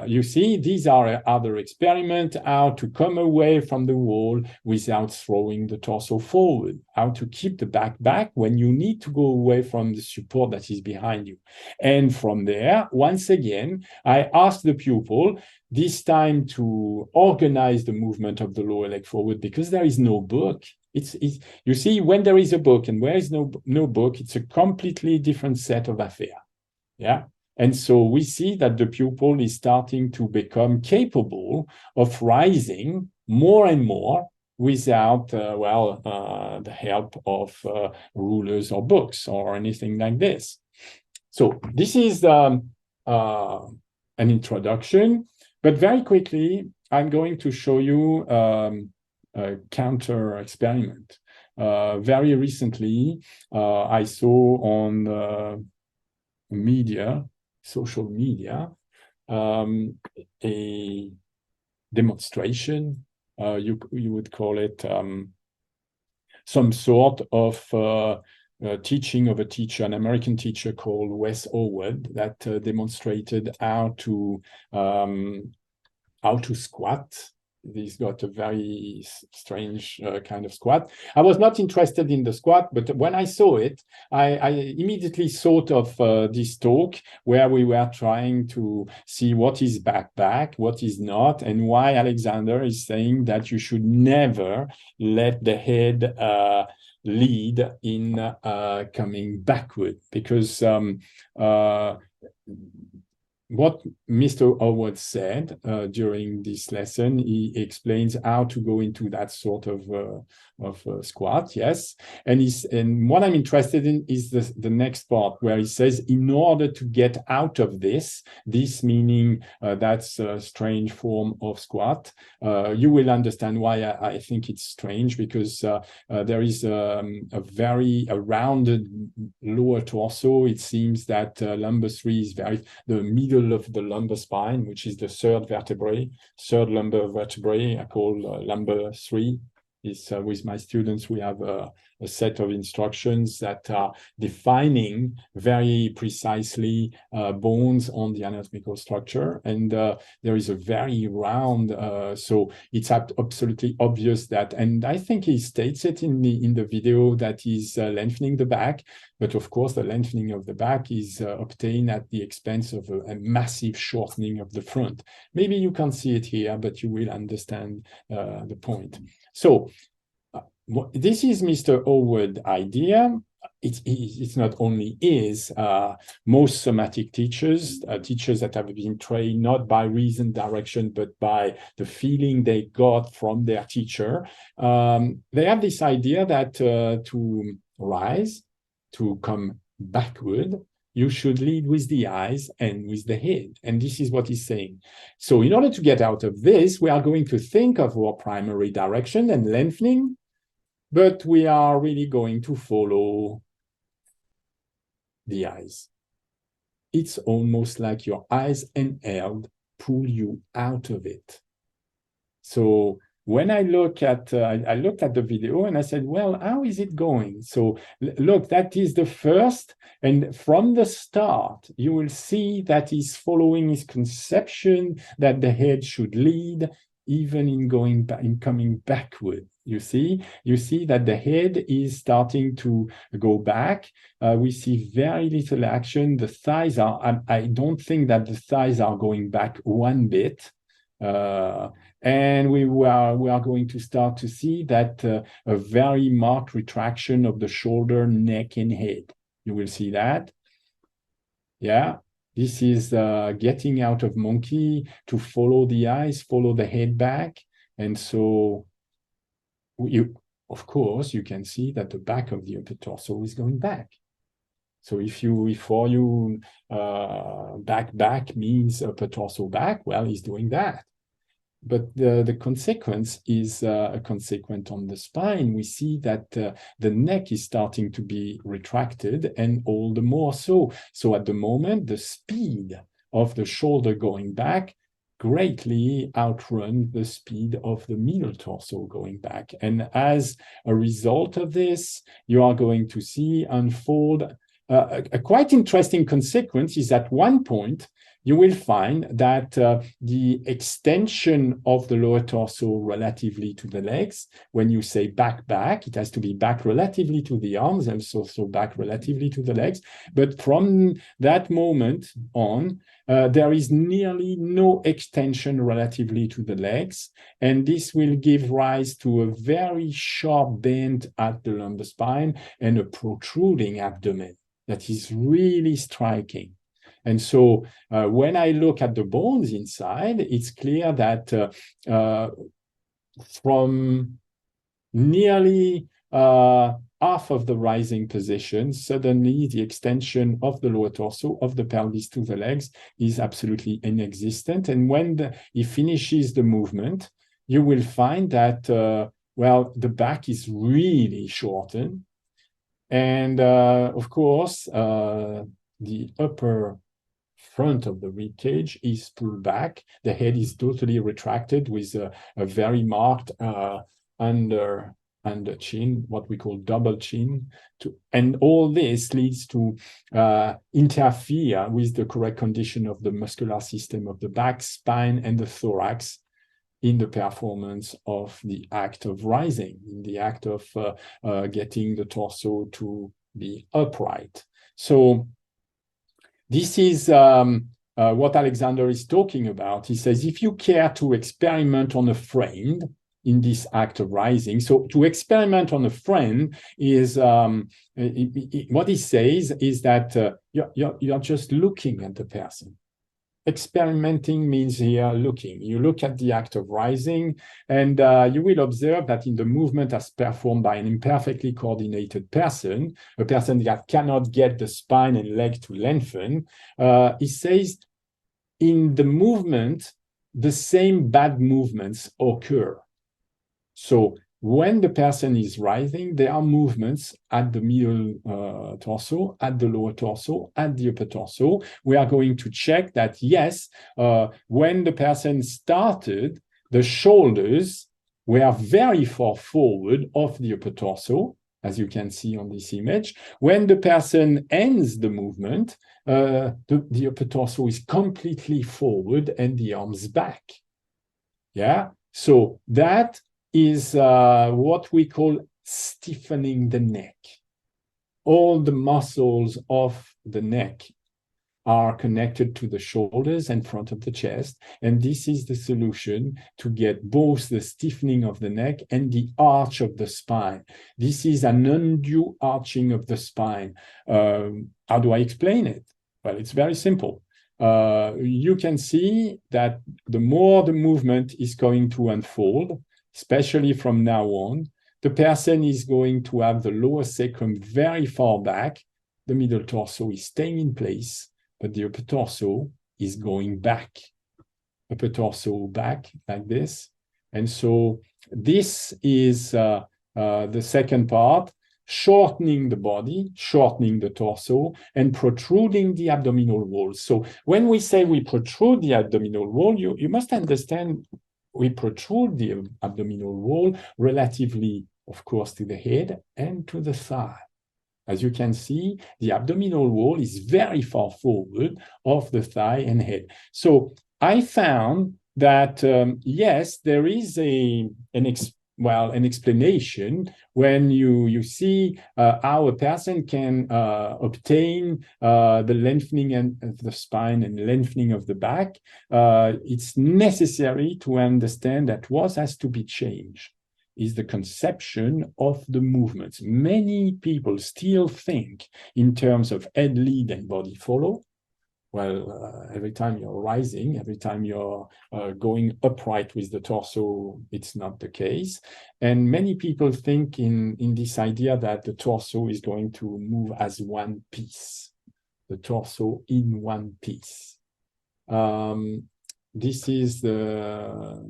you see, these are other experiments, how to come away from the wall without throwing the torso forward, how to keep the back when you need to go away from the support that is behind you. And from there, once again, I asked the pupil this time to organize the movement of the lower leg forward, because there is no book. You see, when there is a book and where is no book, it's a completely different set of affairs. Yeah. And so we see that the pupil is starting to become capable of rising more and more without, the help of rulers or books or anything like this. So this is an introduction, but very quickly, I'm going to show you a counter experiment. Very recently, I saw on social media, a demonstration, you would call it some sort of teaching of a teacher, an American teacher called Wes Howard, that demonstrated how to squat. He's got a very strange kind of squat. I was not interested in the squat, but when I saw it, I immediately thought of this talk where we were trying to see what is back, what is not, and why Alexander is saying that you should never let the head lead in coming backward, because what Mr. Howard said during this lesson, he explains how to go into that sort of squat, yes. And what I'm interested in is the next part where he says, in order to get out of this meaning that's a strange form of squat, you will understand why I think it's strange, because there is a rounded lower torso. It seems that lumbar 3 is the middle of the lumbar spine, which is the third lumbar vertebrae. I call lumbar 3. With my students, we have a set of instructions that are defining very precisely bones on the anatomical structure. And there is a very round, so it's absolutely obvious that, and I think he states it in the video, that he's lengthening the back. But of course, the lengthening of the back is obtained at the expense of a massive shortening of the front. Maybe you can't see it here, but you will understand the point. So this is Mr. Howard's idea. It's not only his. Most somatic teachers that have been trained not by reason direction, but by the feeling they got from their teacher, they have this idea that to rise, to come backward, you should lead with the eyes and with the head. And this is what he's saying. So in order to get out of this, we are going to think of our primary direction and lengthening, but we are really going to follow the eyes. It's almost like your eyes inhaled pull you out of it. So when I looked at the video and I said, well, how is it going? So look, that is the first. And from the start, you will see that he's following his conception that the head should lead, even in going back, in coming backward. You see that the head is starting to go back. We see very little action. The thighs are, I don't think that the thighs are going back one bit. And we are going to start to see that a very marked retraction of the shoulder, neck, and head. You will see that. Yeah, this is getting out of monkey to follow the eyes, follow the head back. And so of course, you can see that the back of the upper torso is going back. So for you back means upper torso back, well, he's doing that. But the consequence is a consequence on the spine. We see that the neck is starting to be retracted, and all the more so. So at the moment, the speed of the shoulder going back greatly outrun the speed of the middle torso going back. And as a result of this, you are going to see unfold a quite interesting consequence. Is at one point, you will find that the extension of the lower torso relatively to the legs, when you say back, it has to be back relatively to the arms and so back relatively to the legs. But from that moment on, there is nearly no extension relatively to the legs. And this will give rise to a very sharp bend at the lumbar spine and a protruding abdomen that is really striking. And so when I look at the bones inside, it's clear that from nearly half of the rising position, suddenly the extension of the lower torso, of the pelvis to the legs is absolutely inexistent. And when he finishes the movement, you will find that, well, the back is really shortened. And of course, the upper front of the rib cage is pulled back. The head is totally retracted with a very marked under chin, what we call double chin. And all this leads to interfere with the correct condition of the muscular system of the back, spine, and the thorax in the performance of the act of rising, in the act of getting the torso to be upright. So this is what Alexander is talking about. He says, if you care to experiment on a friend in this act of rising, so to experiment on a friend is, what he says is that you're just looking at the person. experimenting means here looking. You look at the act of rising, and you will observe that in the movement as performed by an imperfectly coordinated person, a person that cannot get the spine and leg to lengthen, he says in the movement, the same bad movements occur. So when the person is rising, there are movements at the middle torso, at the lower torso, at the upper torso. We are going to check that, yes, when the person started, the shoulders were very far forward of the upper torso, as you can see on this image. When the person ends the movement, the upper torso is completely forward and the arms back. Yeah, so that is what we call stiffening the neck. All the muscles of the neck are connected to the shoulders and front of the chest, and this is the solution to get both the stiffening of the neck and the arch of the spine. This is an undue arching of the spine. How do I explain it? Well, it's very simple. You can see that the more the movement is going to unfold, especially from now on, the person is going to have the lower sacrum very far back. The middle torso is staying in place, but the upper torso is going back. Upper torso back like this. And so this is the second part, shortening the body, shortening the torso, and protruding the abdominal wall. So when we say we protrude the abdominal wall, you must understand we protrude the abdominal wall relatively, of course, to the head and to the thigh. As you can see, the abdominal wall is very far forward of the thigh and head. So I found that, yes, there is an explanation when you see how a person can obtain the lengthening of the spine and lengthening of the back. It's necessary to understand that what has to be changed is the conception of the movements. Many people still think in terms of head lead and body follow. Well, every time you're rising, every time you're going upright with the torso, it's not the case. And many people think in this idea that the torso is going to move as one piece, the torso in one piece. This is the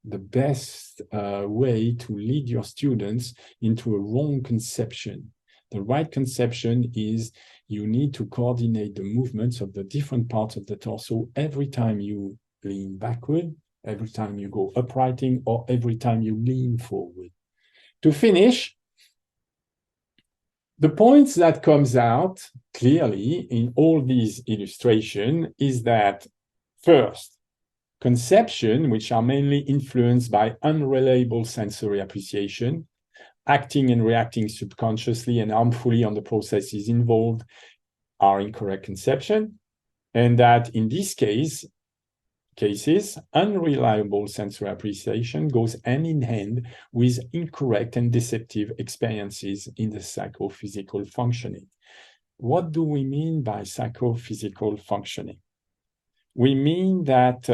best way to lead your students into a wrong conception. The right conception is you need to coordinate the movements of the different parts of the torso every time you lean backward, every time you go uprighting, or every time you lean forward. To finish, the points that comes out clearly in all these illustrations is that, first, conception, which are mainly influenced by unreliable sensory appreciation, acting and reacting subconsciously and harmfully on the processes involved, are incorrect conception, and that in this cases, unreliable sensory appreciation goes hand in hand with incorrect and deceptive experiences in the psychophysical functioning. What do we mean by psychophysical functioning? We mean that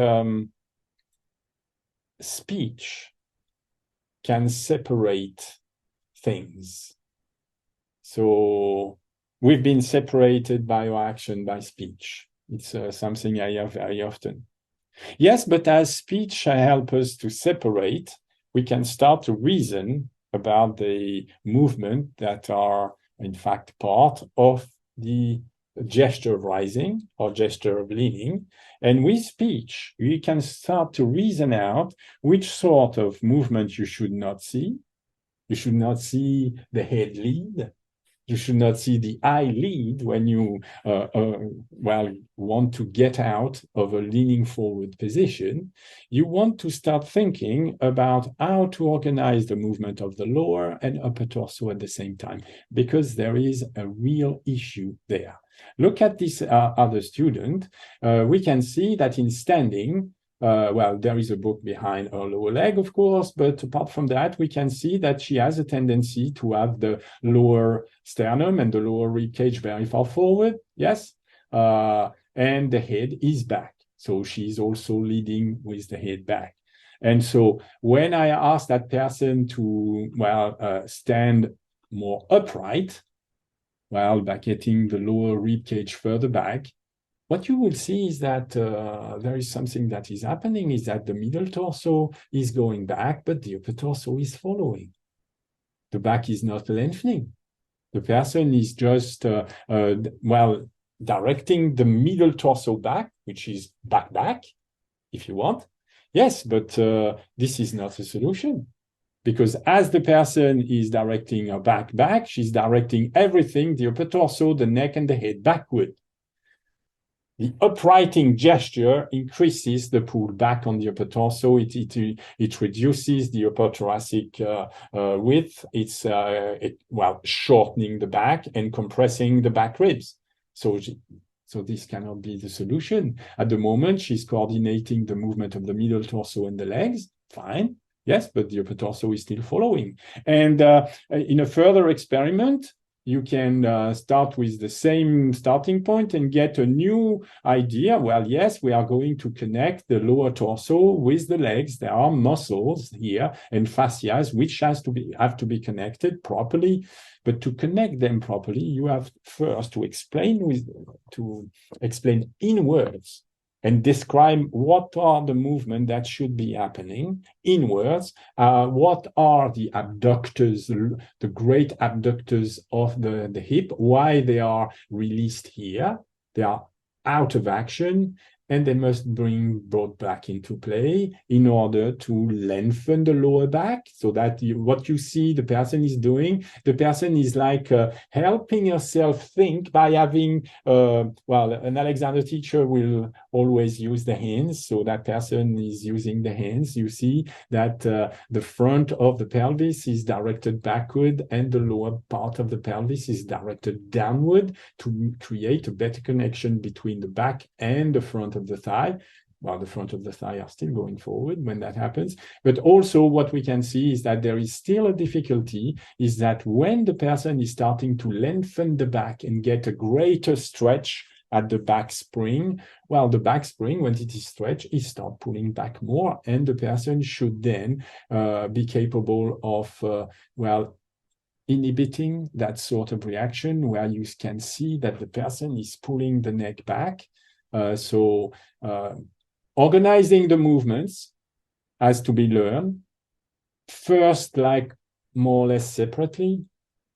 speech can separate things. So we've been separated by our action by speech. It's something I hear very often. Yes, but as speech helps us to separate, we can start to reason about the movement that are, in fact, part of the gesture of rising or gesture of leaning. And with speech, you can start to reason out which sort of movement you should not see. You should not see the head lead. You should not see the eye lead when you want to get out of a leaning forward position. You want to start thinking about how to organize the movement of the lower and upper torso at the same time, because there is a real issue there. Look at this other student. We can see that in standing, there is a book behind her lower leg, of course, but apart from that, we can see that she has a tendency to have the lower sternum and the lower rib cage very far forward, yes, and the head is back. So she's also leading with the head back. And so when I ask that person to, stand more upright, by getting the lower rib cage further back, what you will see is that there is something that is happening, is that the middle torso is going back, but the upper torso is following. The back is not lengthening. The person is just, directing the middle torso back, which is back, if you want. Yes, but this is not a solution. Because as the person is directing her back, she's directing everything, the upper torso, the neck, and the head backward. The uprighting gesture increases the pull back on the upper torso. It reduces the upper thoracic width. It's shortening the back and compressing the back ribs. So this cannot be the solution. At the moment, she's coordinating the movement of the middle torso and the legs. Fine. Yes, but the upper torso is still following. And in a further experiment, you can start with the same starting point and get a new idea. Well, yes, we are going to connect the lower torso with the legs. There are muscles here and fascias which have to be connected properly. But to connect them properly, you have first to explain in words and describe what are the movements that should be happening in words, what are the abductors, the great abductors of the hip, why they are released here, they are out of action, and they must bring brought back into play in order to lengthen the lower back, so that what you see the person is doing, the person is like helping herself think by having, an Alexander teacher will always use the hands, so that person is using the hands. You see that the front of the pelvis is directed backward and the lower part of the pelvis is directed downward to create a better connection between the back and the front of the thigh. Well, the front of the thigh are still going forward when that happens. But also what we can see is that there is still a difficulty, is that when the person is starting to lengthen the back and get a greater stretch at the back spring, well, the back spring, when it is stretched, it starts pulling back more, and the person should then be capable of, inhibiting that sort of reaction where you can see that the person is pulling the neck back. Organizing the movements has to be learned first, like more or less separately,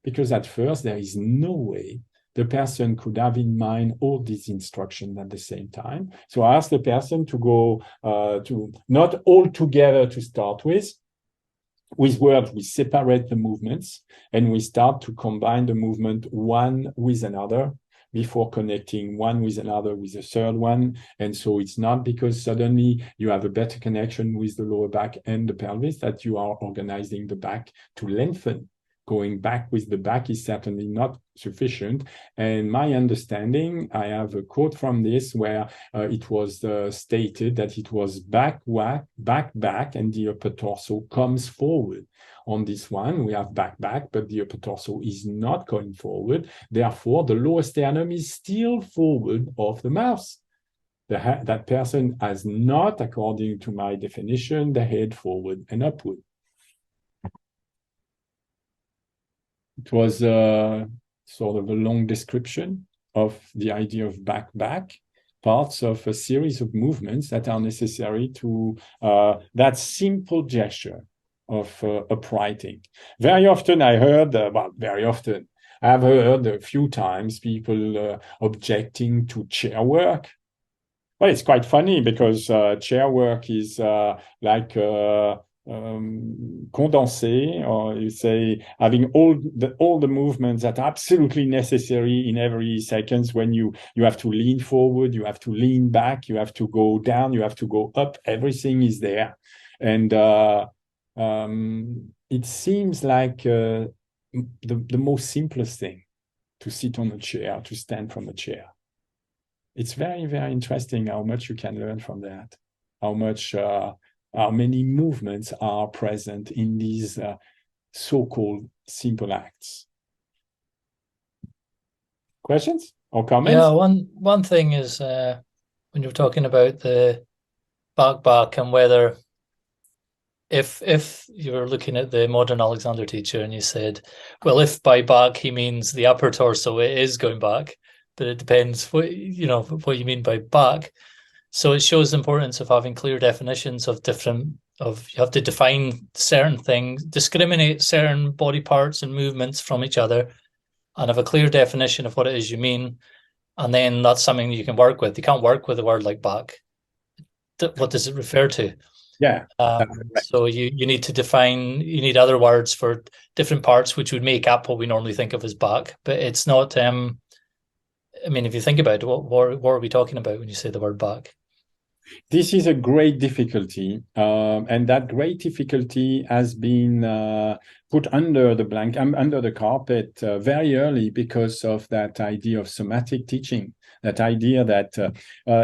because at first there is no way the person could have in mind all these instructions at the same time. So I ask the person to go to not all together to start with words, we separate the movements and we start to combine the movement one with another before connecting one with another with a third one. And so it's not because suddenly you have a better connection with the lower back and the pelvis that you are organizing the back to lengthen. Going back with the back is certainly not sufficient. And my understanding, I have a quote from this where it was stated that it was back, and the upper torso comes forward. On this one, we have back, but the upper torso is not going forward. Therefore, the lower sternum is still forward of the mouth. That person has not, according to my definition, the head forward and upward. It was sort of a long description of the idea of back, parts of a series of movements that are necessary to that simple gesture of uprighting. Very often I heard, I've heard a few times people objecting to chair work. Well, it's quite funny because chair work is like condensé, or you say having all the movements that are absolutely necessary in every seconds. When you have to lean forward, you have to lean back, you have to go down, you have to go up, everything is there. And it seems like the most simplest thing to sit on a chair, to stand from a chair. It's very, very interesting how much you can learn from that, how many movements are present in these so-called simple acts. Questions or comments? Yeah, one thing is when you're talking about the back and whether if you were looking at the modern Alexander teacher and you said, well, if by back he means the upper torso, it is going back, but it depends what you mean by back. So it shows the importance of having clear definitions of you have to define certain things, discriminate certain body parts and movements from each other, and have a clear definition of what it is you mean. And then that's something you can work with. You can't work with a word like back. What does it refer to? Yeah. So you need to define, you need other words for different parts, which would make up what we normally think of as back. But it's not, I mean, if you think about it, what are we talking about when you say the word back? This is a great difficulty, and that great difficulty has been put under the carpet very early because of that idea of somatic teaching. That idea that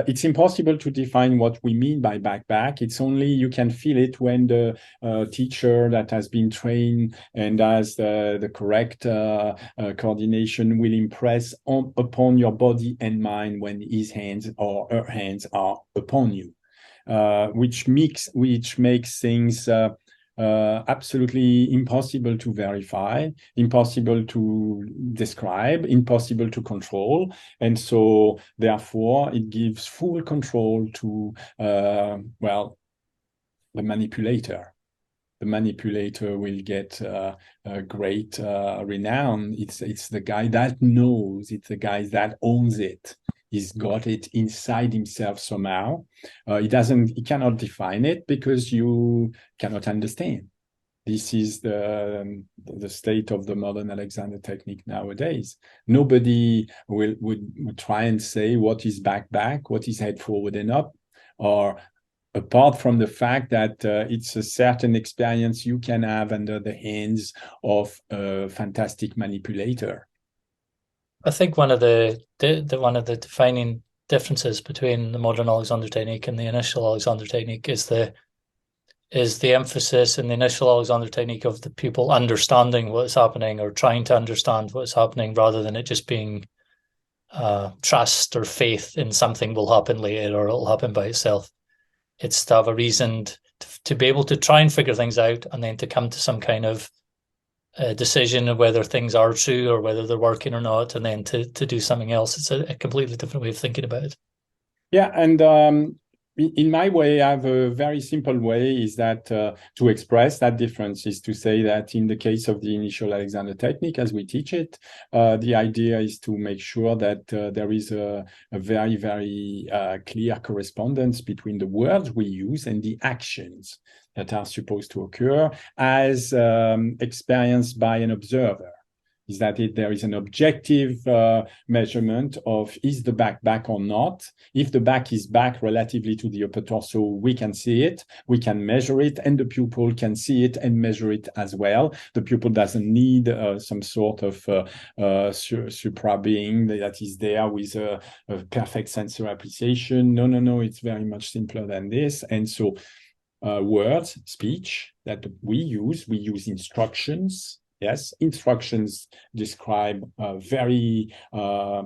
it's impossible to define what we mean by back. It's only you can feel it when the teacher that has been trained and has the correct coordination will impress upon your body and mind when his hands or her hands are upon you. Which makes things absolutely impossible to verify, impossible to describe, impossible to control. And so therefore it gives full control to the manipulator. The manipulator will get a great renown. It's the guy that knows, it's the guy that owns it. He's got it inside himself somehow. He cannot define it because you cannot understand. This is the state of the modern Alexander technique nowadays. Nobody would try and say what is back, what is head forward and up, or apart from the fact that it's a certain experience you can have under the hands of a fantastic manipulator. I think one of the defining differences between the modern Alexander technique and the initial Alexander technique is the emphasis in the initial Alexander technique of the pupil understanding what's happening or trying to understand what's happening rather than it just being trust or faith in something will happen later or it'll happen by itself. It's to have a reason to be able to try and figure things out and then to come to some kind of decision of whether things are true or whether they're working or not, and then to do something else. It's a completely different way of thinking about it. Yeah, and in my way, I have a very simple way, is that to express that difference is to say that in the case of the initial Alexander technique, as we teach it, the idea is to make sure that there is a very, very clear correspondence between the words we use and the actions that are supposed to occur as experienced by an observer. Is that there is an objective measurement of is the back or not. If the back is back relatively to the upper torso, we can see it, we can measure it, and the pupil can see it and measure it as well. The pupil doesn't need some sort of supra being that is there with a perfect sensor appreciation. No, it's very much simpler than this. And so words, speech that we use instructions. Yes, instructions describe very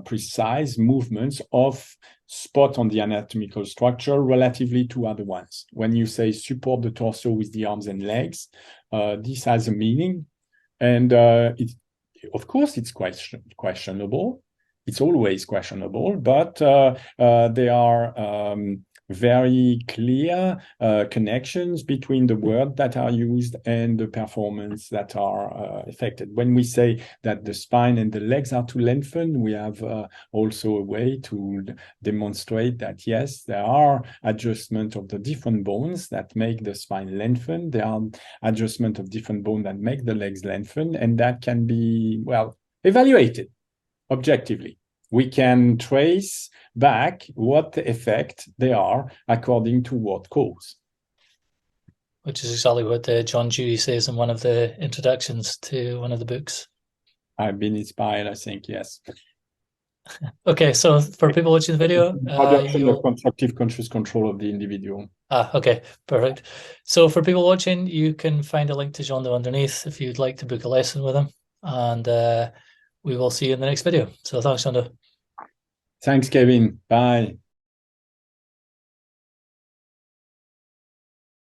precise movements of spot on the anatomical structure relatively to other ones. When you say support the torso with the arms and legs, this has a meaning. And of course, it's questionable. It's always questionable, but there are very clear connections between the words that are used and the performance that are affected. When we say that the spine and the legs are to lengthen, we have also a way to demonstrate that, yes, there are adjustments of the different bones that make the spine lengthen. There are adjustments of different bones that make the legs lengthen, and that can be, well, evaluated objectively. We can trace back what effect they are according to what cause. Which is exactly what John Dewey says in one of the introductions to one of the books. I've been inspired, I think, yes. Okay, so for people watching the video, production of constructive conscious control of the individual. Okay, perfect. So for people watching, you can find a link to Jeando underneath if you'd like to book a lesson with him, and we will see you in the next video. So thanks, Jeando. Thanks, Kevin. Bye.